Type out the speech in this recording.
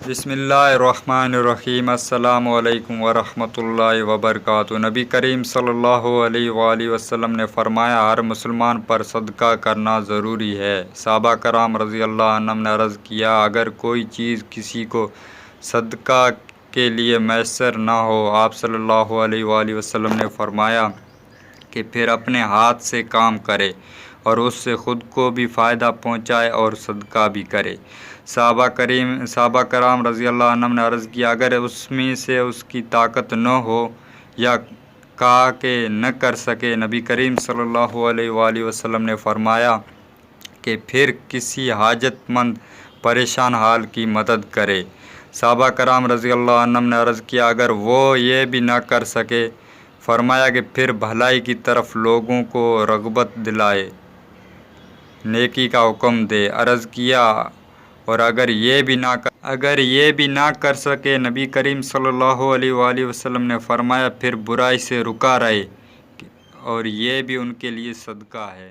بسم اللہ الرحمن الرحیم۔ السلام علیکم ورحمۃ اللہ وبرکاتہ۔ نبی کریم صلی اللہ علیہ وآلہ وسلم نے فرمایا، ہر مسلمان پر صدقہ کرنا ضروری ہے۔ صحابہ کرام رضی اللہ عنہم نے عرض کیا، اگر کوئی چیز کسی کو صدقہ کے لیے میسر نہ ہو، آپ صلی اللہ علیہ وآلہ وسلم نے فرمایا کہ پھر اپنے ہاتھ سے کام کرے اور اس سے خود کو بھی فائدہ پہنچائے اور صدقہ بھی کرے۔ صحابہ کرام رضی اللہ عنہم نے عرض کیا، اگر اس میں سے اس کی طاقت نہ ہو یا کہا کہ نہ کر سکے، نبی کریم صلی اللہ علیہ وآلہ وسلم نے فرمایا کہ پھر کسی حاجت مند پریشان حال کی مدد کرے۔ صحابہ کرام رضی اللہ عنہم نے عرض کیا، اگر وہ یہ بھی نہ کر سکے، فرمایا کہ پھر بھلائی کی طرف لوگوں کو رغبت دلائے، نیکی کا حکم دے۔ عرض کیا، اور اگر یہ بھی نہ کر سکے، نبی کریم صلی اللہ علیہ وآلہ وسلم نے فرمایا پھر برائی سے رکا رہے، اور یہ بھی ان کے لیے صدقہ ہے۔